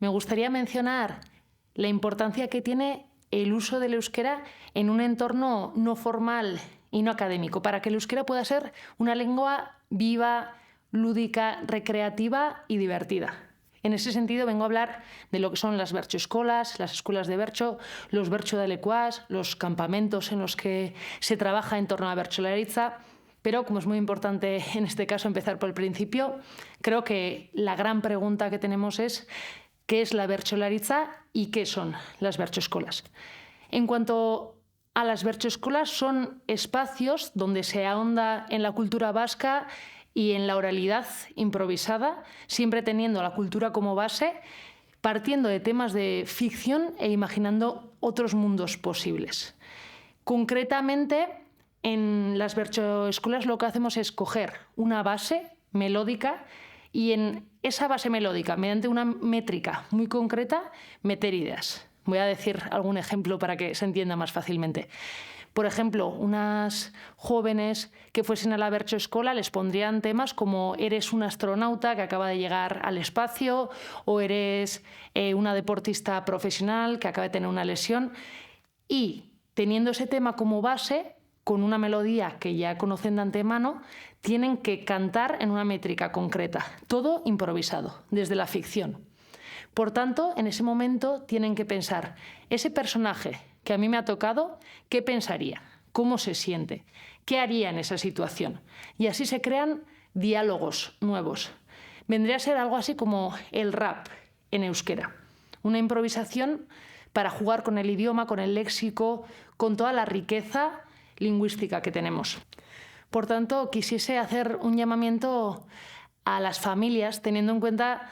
me gustaría mencionar la importancia que tiene el uso del euskera en un entorno no formal y no académico, para que el euskera pueda ser una lengua viva, lúdica, recreativa y divertida. En ese sentido vengo a hablar de lo que son las berchoescolas, las escuelas de bercho, los bercho de lecuas, los campamentos en los que se trabaja en torno a bertsolaritza. Pero, como es muy importante en este caso empezar por el principio, creo que la gran pregunta que tenemos es ¿qué es la bertsolaritza y qué son las berchoescolas? En cuanto a las berchoescolas, son espacios donde se ahonda en la cultura vasca y en la oralidad improvisada, siempre teniendo la cultura como base, partiendo de temas de ficción e imaginando otros mundos posibles. Concretamente, en las berchoescolas lo que hacemos es coger una base melódica y en esa base melódica, mediante una métrica muy concreta, meter ideas. Voy a decir algún ejemplo para que se entienda más fácilmente. Por ejemplo, unas jóvenes que fuesen a la berchoescola les pondrían temas como eres un astronauta que acaba de llegar al espacio o eres una deportista profesional que acaba de tener una lesión, y teniendo ese tema como base, con una melodía que ya conocen de antemano, tienen que cantar en una métrica concreta, todo improvisado, desde la ficción. Por tanto, en ese momento tienen que pensar, ese personaje que a mí me ha tocado, ¿qué pensaría? ¿Cómo se siente? ¿Qué haría en esa situación? Y así se crean diálogos nuevos. Vendría a ser algo así como el rap en euskera. Una improvisación para jugar con el idioma, con el léxico, con toda la riqueza lingüística que tenemos. Por tanto, quisiese hacer un llamamiento a las familias, teniendo en cuenta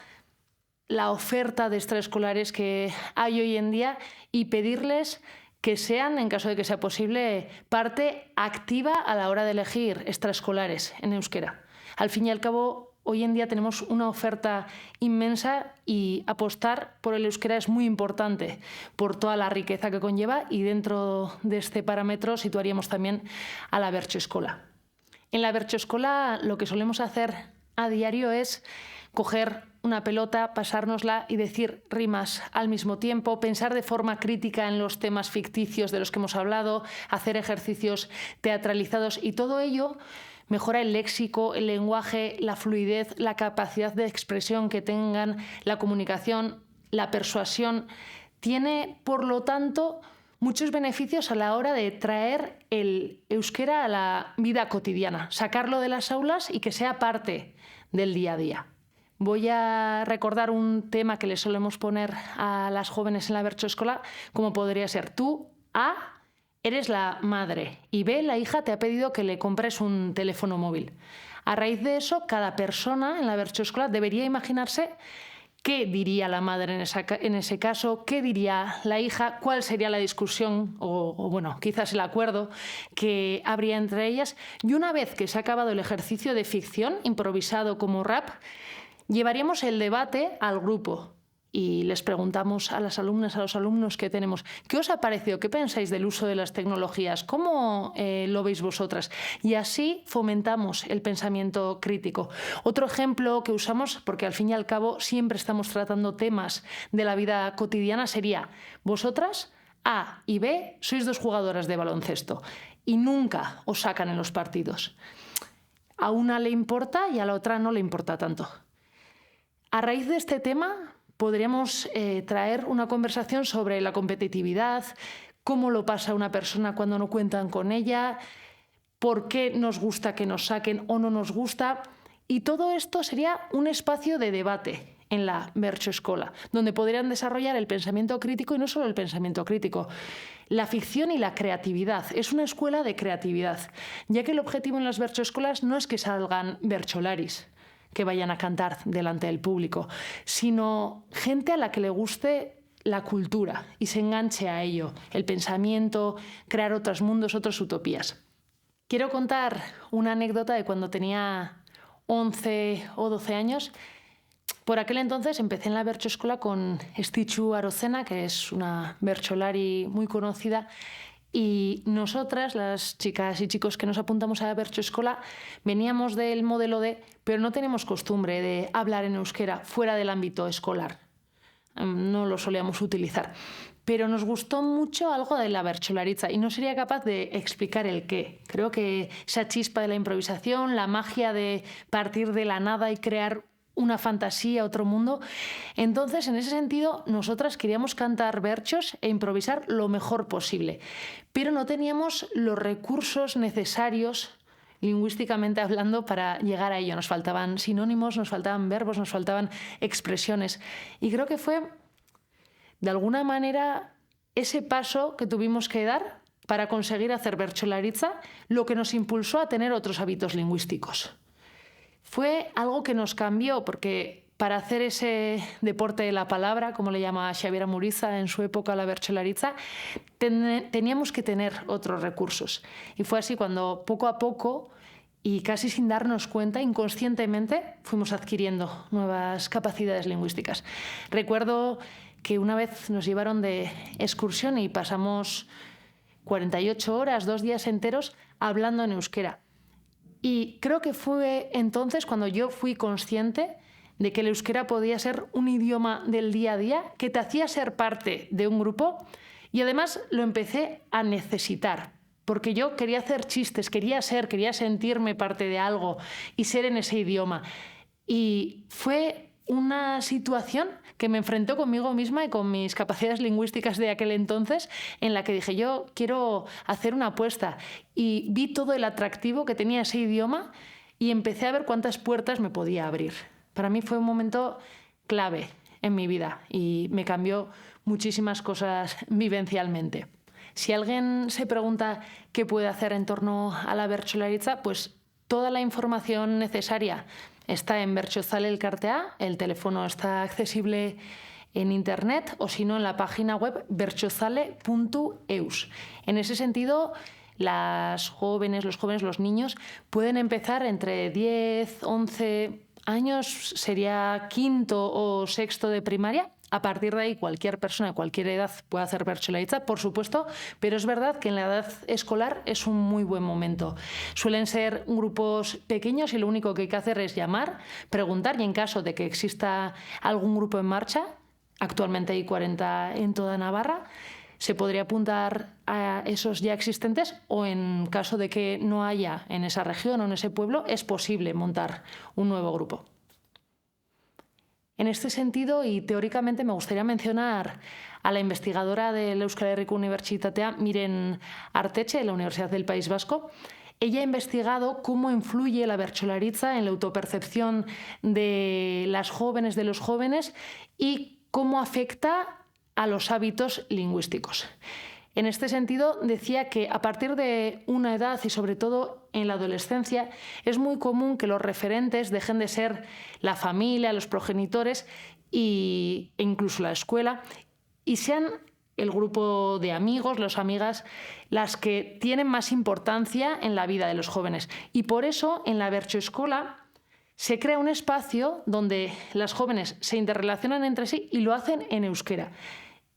la oferta de extraescolares que hay hoy en día, y pedirles que sean, en caso de que sea posible, parte activa a la hora de elegir extraescolares en euskera. Al fin y al cabo, hoy en día tenemos una oferta inmensa y apostar por el euskera es muy importante por toda la riqueza que conlleva, y dentro de este parámetro situaríamos también a la berchoescola. En la berchoescola lo que solemos hacer a diario es coger una pelota, pasárnosla y decir rimas al mismo tiempo, pensar de forma crítica en los temas ficticios de los que hemos hablado, hacer ejercicios teatralizados, y todo ello mejora el léxico, el lenguaje, la fluidez, la capacidad de expresión que tengan, la comunicación, la persuasión. Tiene, por lo tanto, muchos beneficios a la hora de traer el euskera a la vida cotidiana, sacarlo de las aulas y que sea parte del día a día. Voy a recordar un tema que le solemos poner a las jóvenes en la berchoescola, como podría ser: tú, A, eres la madre, y B, la hija te ha pedido que le compres un teléfono móvil. A raíz de eso, cada persona en la berchoescola debería imaginarse qué diría la madre en ese caso, qué diría la hija, cuál sería la discusión o bueno, quizás el acuerdo que habría entre ellas. Y una vez que se ha acabado el ejercicio de ficción, improvisado como rap, llevaríamos el debate al grupo y les preguntamos a las alumnas, a los alumnos que tenemos: ¿qué os ha parecido? ¿Qué pensáis del uso de las tecnologías? ¿Cómo lo veis vosotras? Y así fomentamos el pensamiento crítico. Otro ejemplo que usamos, porque al fin y al cabo siempre estamos tratando temas de la vida cotidiana, sería: vosotras, A y B, sois dos jugadoras de baloncesto y nunca os sacan en los partidos. A una le importa y a la otra no le importa tanto. A raíz de este tema podríamos traer una conversación sobre la competitividad, cómo lo pasa una persona cuando no cuentan con ella, por qué nos gusta que nos saquen o no nos gusta. Y todo esto sería un espacio de debate en la berchoescola, donde podrían desarrollar el pensamiento crítico, y no solo el pensamiento crítico, la ficción y la creatividad. Es una escuela de creatividad, ya que el objetivo en las berchoescolas no es que salgan bercholaris, que vayan a cantar delante del público, sino gente a la que le guste la cultura y se enganche a ello, el pensamiento, crear otros mundos, otras utopías. Quiero contar una anécdota de cuando tenía 11 o 12 años. Por aquel entonces empecé en la berchoescola con Estitxu Arozena, que es una bercholari muy conocida, y nosotras, las chicas y chicos que nos apuntamos a la berchoescola, veníamos del modelo D, pero no tenemos costumbre de hablar en euskera fuera del ámbito escolar. no lo solíamos utilizar. Pero nos gustó mucho algo de la bertsolaritza y no sería capaz de explicar el qué. Creo que esa chispa de la improvisación, la magia de partir de la nada y crear una fantasía, otro mundo. Entonces, en ese sentido, nosotras queríamos cantar bertsos e improvisar lo mejor posible, pero no teníamos los recursos necesarios lingüísticamente hablando para llegar a ello. Nos faltaban sinónimos, nos faltaban verbos, nos faltaban expresiones. Y creo que fue, de alguna manera, ese paso que tuvimos que dar para conseguir hacer bertsolaritza lo que nos impulsó a tener otros hábitos lingüísticos. Fue algo que nos cambió porque para hacer ese deporte de la palabra, como le llama Xabier Amuriza en su época la bertsolaritza, teníamos que tener otros recursos. Y fue así cuando poco a poco y casi sin darnos cuenta, inconscientemente, fuimos adquiriendo nuevas capacidades lingüísticas. Recuerdo que una vez nos llevaron de excursión y pasamos 48 horas, 2 días enteros, hablando en euskera. Y creo que fue entonces cuando yo fui consciente de que el euskera podía ser un idioma del día a día, que te hacía ser parte de un grupo y además lo empecé a necesitar, porque yo quería hacer chistes, quería sentirme parte de algo y ser en ese idioma. Y fue una situación que me enfrentó conmigo misma y con mis capacidades lingüísticas de aquel entonces, en la que dije, yo quiero hacer una apuesta. Y vi todo el atractivo que tenía ese idioma y empecé a ver cuántas puertas me podía abrir. Para mí fue un momento clave en mi vida y me cambió muchísimas cosas vivencialmente. Si alguien se pregunta qué puede hacer en torno a la bertsolaritza, pues toda la información necesaria está en Bertsozale Elkartea, el teléfono está accesible en internet o si no en la página web bertsozale.eus. En ese sentido, las jóvenes, los niños pueden empezar entre 10, 11 años, sería quinto o sexto de primaria. A partir de ahí, cualquier persona de cualquier edad puede hacer bertsolaritza, por supuesto, pero es verdad que en la edad escolar es un muy buen momento. Suelen ser grupos pequeños y lo único que hay que hacer es llamar, preguntar y en caso de que exista algún grupo en marcha, actualmente hay 40 en toda Navarra, se podría apuntar a esos ya existentes o en caso de que no haya en esa región o en ese pueblo, es posible montar un nuevo grupo. En este sentido, y teóricamente, me gustaría mencionar a la investigadora del Euskal Herriko Unibertsitatea, Miren Artetxe, de la Universidad del País Vasco. Ella ha investigado cómo influye la bertsolaritza en la autopercepción de las jóvenes, de los jóvenes, y cómo afecta a los hábitos lingüísticos. En este sentido, decía que a partir de una edad y sobre todo en la adolescencia es muy común que los referentes dejen de ser la familia, los progenitores e incluso la escuela y sean el grupo de amigos, las amigas, las que tienen más importancia en la vida de los jóvenes. Y por eso en la Bertsoeskola se crea un espacio donde las jóvenes se interrelacionan entre sí y lo hacen en euskera.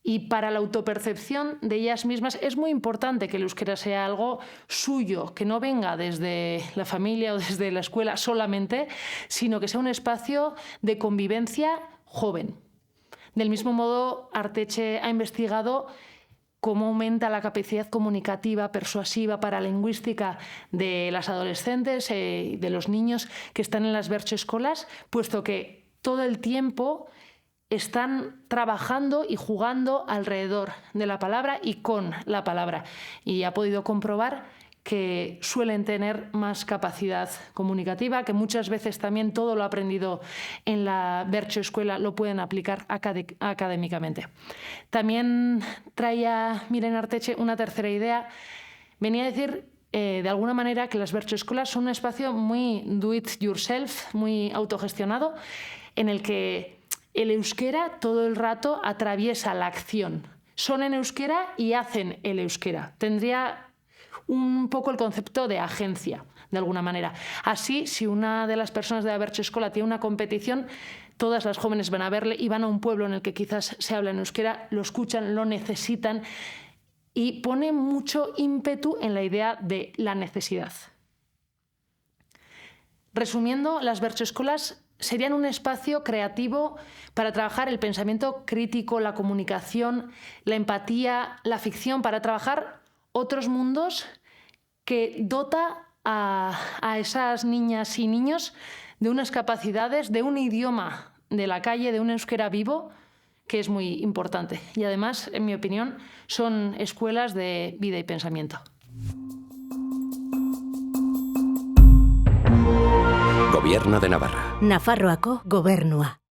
Y para la autopercepción de ellas mismas es muy importante que el euskera sea algo suyo, que no venga desde la familia o desde la escuela solamente, sino que sea un espacio de convivencia joven. Del mismo modo, Artetxe ha investigado cómo aumenta la capacidad comunicativa, persuasiva, paralingüística de las adolescentes y de los niños que están en las bertsoeskolas, puesto que todo el tiempo están trabajando y jugando alrededor de la palabra y con la palabra. Y ha podido comprobar que suelen tener más capacidad comunicativa, que muchas veces también todo lo aprendido en la bertsoescuela lo pueden aplicar académicamente. También traía Miren Artetxe una tercera idea. Venía a decir de alguna manera que las bertsoescolas son un espacio muy do it yourself, muy autogestionado, en el que el euskera todo el rato atraviesa la acción. Son en euskera y hacen el euskera. Tendría un poco el concepto de agencia, de alguna manera. Así, si una de las personas de la bertsoeskola tiene una competición, todas las jóvenes van a verle y van a un pueblo en el que quizás se habla en euskera, lo escuchan, lo necesitan y pone mucho ímpetu en la idea de la necesidad. Resumiendo, las bertsoeskolas serían un espacio creativo para trabajar el pensamiento crítico, la comunicación, la empatía, la ficción, para trabajar otros mundos que dota a esas niñas y niños de unas capacidades, de un idioma de la calle, de un euskera vivo, que es muy importante. Y además, en mi opinión, son escuelas de vida y pensamiento. Gobierno de Navarra. Nafarroako gobernua.